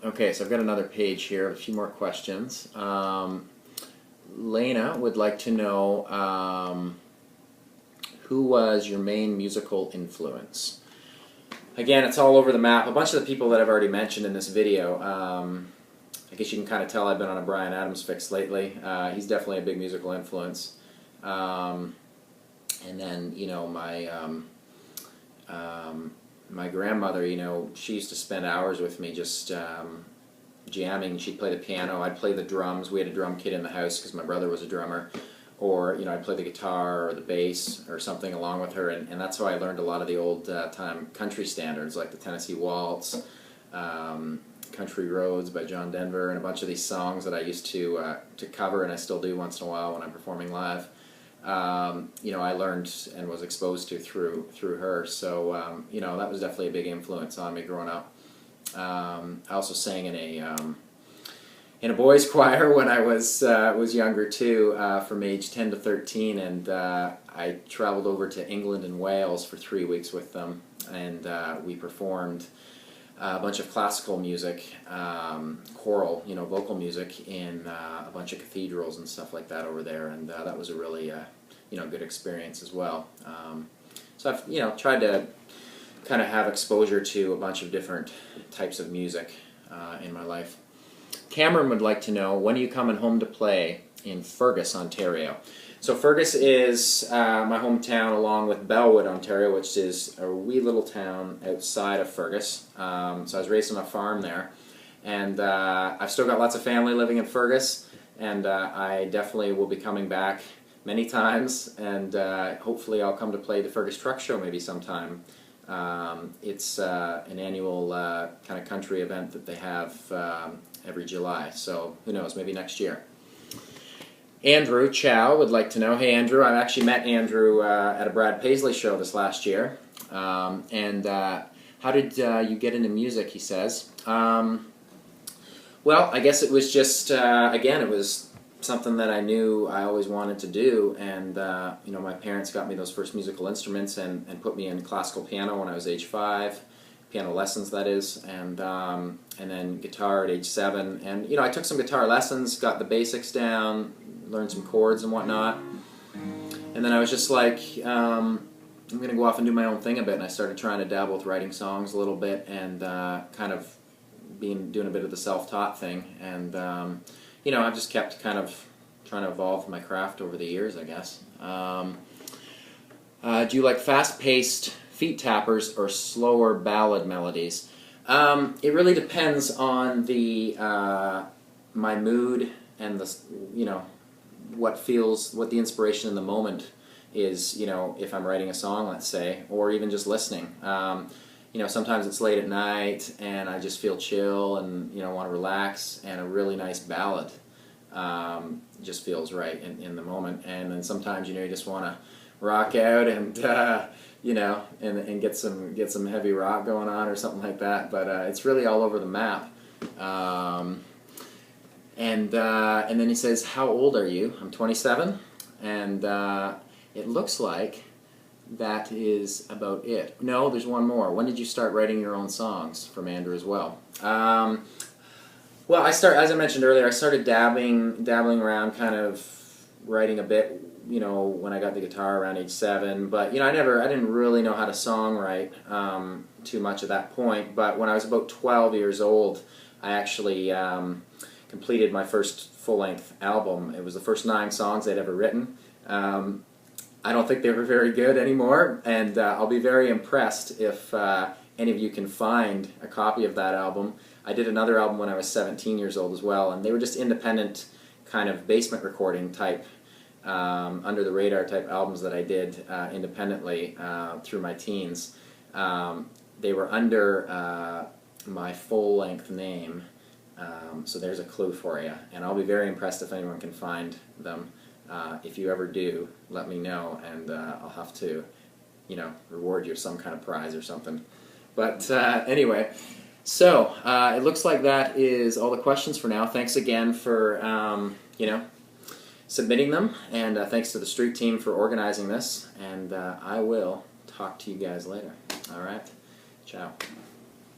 Okay, so I've got another page here, a few more questions. Lena would like to know who was your main musical influence? Again, it's all over the map. A bunch of the people that I've already mentioned in this video. I guess you can kind of tell I've been on a Bryan Adams fix lately. He's definitely a big musical influence. And then, you know, my grandmother, you know, she used to spend hours with me just jamming. She'd play the piano, I'd play the drums. We had a drum kit in the house because my brother was a drummer. Or, you know, I'd play the guitar or the bass or something along with her, and that's how I learned a lot of the old time country standards like the Tennessee Waltz, Country Roads by John Denver, and a bunch of these songs that I used to cover, and I still do once in a while when I'm performing live. You know, I learned and was exposed to through her, so you know, that was definitely a big influence on me growing up. I also sang in a boys' choir when I was younger too, from age 10 to 13, and I traveled over to England and Wales for 3 weeks with them, and we performed a bunch of classical music, choral, you know, vocal music in a bunch of cathedrals and stuff like that over there, and that was a really, you know, good experience as well. So I've, you know, tried to kind of have exposure to a bunch of different types of music in my life. Cameron would like to know, when are you coming home to play in Fergus, Ontario? So Fergus is my hometown, along with Bellwood, Ontario, which is a wee little town outside of Fergus. So I was raised on a farm there, and I've still got lots of family living in Fergus, and I definitely will be coming back many times, and hopefully I'll come to play the Fergus Truck Show maybe sometime. It's an annual kind of country event that they have every July, so who knows, maybe next year. Andrew Chow would like to know, hey Andrew, I actually met Andrew at a Brad Paisley show this last year, and how did you get into music, he says. Well, I guess it was just, again, it was something that I knew I always wanted to do, and you know, my parents got me those first musical instruments and put me in classical piano when I was age 5, piano lessons that is, and then guitar at age 7, and you know, I took some guitar lessons, got the basics down, learned some chords and whatnot, and then I was just like, I'm going to go off and do my own thing a bit, and I started trying to dabble with writing songs a little bit, and kind of doing a bit of the self-taught thing, and you know, I've just kept kind of trying to evolve my craft over the years, I guess. Do you like fast-paced feet tappers or slower ballad melodies? It really depends on the my mood and the, you know, what the inspiration in the moment is, you know, if I'm writing a song, let's say, or even just listening. You know, sometimes it's late at night and I just feel chill and, you know, want to relax, and a really nice ballad just feels right in the moment. And then sometimes, you know, you just want to rock out and you know, and get some heavy rock going on or something like that. But it's really all over the map. And then he says, how old are you? I'm 27, and it looks like that is about it. No, there's one more. When did you start writing your own songs? From Andrew as well. Well, as I mentioned earlier, I started dabbling around, kind of writing a bit, you know, when I got the guitar around age 7. But you know, I didn't really know how to songwrite too much at that point. But when I was about 12 years old, I actually completed my first full-length album. It was the first 9 songs I'd ever written. I don't think they were very good anymore, and I'll be very impressed if any of you can find a copy of that album. I did another album when I was 17 years old as well, and they were just independent kind of basement recording type, under the radar type albums that I did independently through my teens. They were under my full-length name, so there's a clue for you, and I'll be very impressed if anyone can find them. If you ever do, let me know, and I'll have to, you know, reward you with some kind of prize or something. But anyway, so it looks like that is all the questions for now. Thanks again for, you know, submitting them, and thanks to the street team for organizing this, and I will talk to you guys later. All right, ciao.